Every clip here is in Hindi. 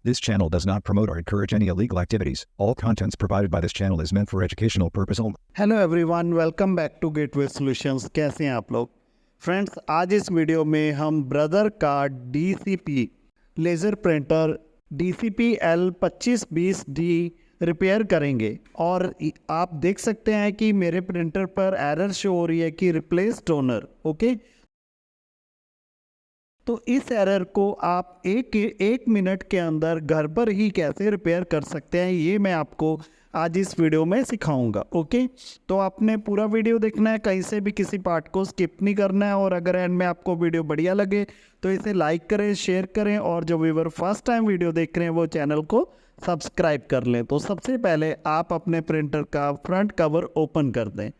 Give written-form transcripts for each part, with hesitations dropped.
This channel does not promote or encourage any illegal activities. All contents provided by this channel is meant for educational purpose only. Hello everyone, welcome back to gateway solutions. कैसे हैं आप लोग फ्रेंड्स? आज इस वीडियो में हम ब्रदर का DCP laser printer DCP L2520D repair करेंगे। और आप देख सकते हैं कि मेरे प्रिंटर पर एरर शो हो रही है कि रिप्लेस टोनर। ओके, तो इस एरर को आप एक मिनट के अंदर घर पर ही कैसे रिपेयर कर सकते हैं, ये मैं आपको आज इस वीडियो में सिखाऊंगा। ओके, तो आपने पूरा वीडियो देखना है, कहीं से भी किसी पार्ट को स्किप नहीं करना है। और अगर एंड में आपको वीडियो बढ़िया लगे तो इसे लाइक करें, शेयर करें, और जो व्यूअर फर्स्ट टाइम वीडियो देख रहे हैं वो चैनल को सब्सक्राइब कर लें। तो सबसे पहले आप अपने प्रिंटर का फ्रंट कवर ओपन कर दें।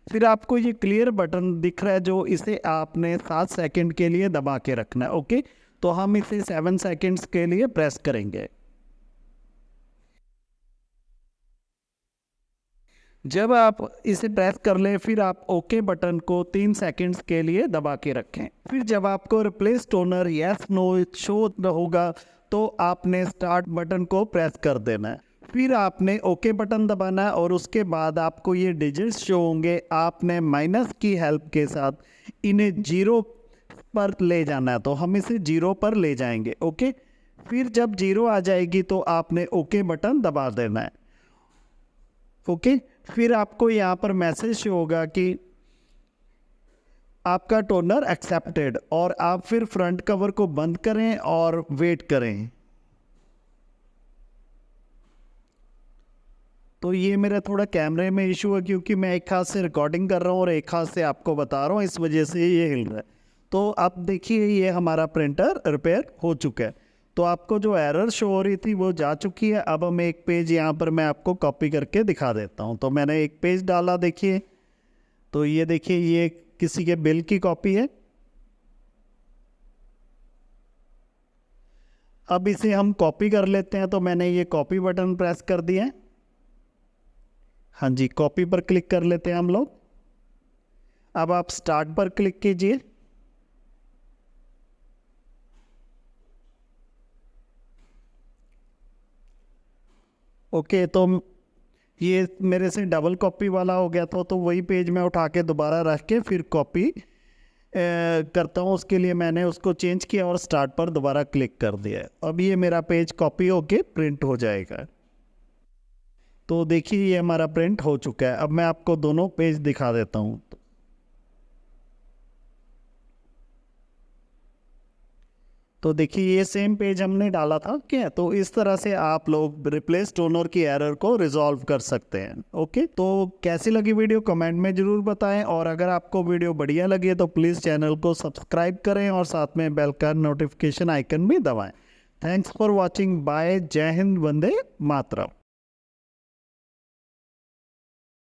फिर आपको ये क्लियर बटन दिख रहा है, जो इसे आपने 7 सेकंड के लिए दबा के रखना है। ओके, तो हम इसे 7 सेकंड्स के लिए प्रेस करेंगे। जब आप इसे प्रेस कर लें, फिर आप ओके बटन को 3 सेकंड्स के लिए दबा के रखें। फिर जब आपको replace toner yes no show होगा तो आपने स्टार्ट बटन को प्रेस कर देना है। फिर आपने ओके बटन दबाना है और उसके बाद आपको ये डिजिट्स शो होंगे। आपने माइनस की हेल्प के साथ इन्हें 0 पर ले जाना है, तो हम इसे 0 पर ले जाएंगे। ओके, फिर जब 0 आ जाएगी तो आपने ओके बटन दबा देना है। ओके, फिर आपको यहाँ पर मैसेज शो होगा कि आपका टोनर एक्सेप्टेड, और आप फिर फ्रंट कवर को बंद करें और वेट करें। तो ये मेरा थोड़ा कैमरे में इशू है, क्योंकि मैं एक हाथ से रिकॉर्डिंग कर रहा हूँ और एक हाथ से आपको बता रहा हूँ, इस वजह से ये हिल रहा है। तो अब देखिए, ये हमारा प्रिंटर रिपेयर हो चुका है। तो आपको जो एरर शो हो रही थी वो जा चुकी है। अब हम एक पेज यहाँ पर मैं आपको कॉपी करके दिखा देता हूँ। तो मैंने एक पेज डाला, देखिए। तो ये देखिए, ये किसी के बिल की कॉपी है। अब इसे हम कॉपी कर लेते हैं। तो मैंने ये कॉपी बटन प्रेस कर दिया है। हाँ जी, कॉपी पर क्लिक कर लेते हैं हम लोग। अब आप स्टार्ट पर क्लिक कीजिए। ओके, तो ये मेरे से डबल कॉपी वाला हो गया था, तो वही पेज मैं उठा के दोबारा रख के फिर कॉपी करता हूँ। उसके लिए मैंने उसको चेंज किया और स्टार्ट पर दोबारा क्लिक कर दिया। अब ये मेरा पेज कॉपी होके प्रिंट हो जाएगा। तो देखिए, ये हमारा प्रिंट हो चुका है। अब मैं आपको दोनों पेज दिखा देता हूँ। तो देखिए, ये सेम पेज हमने डाला था। क्या, तो इस तरह से आप लोग रिप्लेस टोनर की एरर को रिजॉल्व कर सकते हैं। ओके, तो कैसी लगी वीडियो कमेंट में ज़रूर बताएं, और अगर आपको वीडियो बढ़िया लगे तो प्लीज़ चैनल को सब्सक्राइब करें और साथ में बेल का नोटिफिकेशन आइकन भी दबाएं। Thanks for watching. बाय। जय हिंद, वंदे मातरम।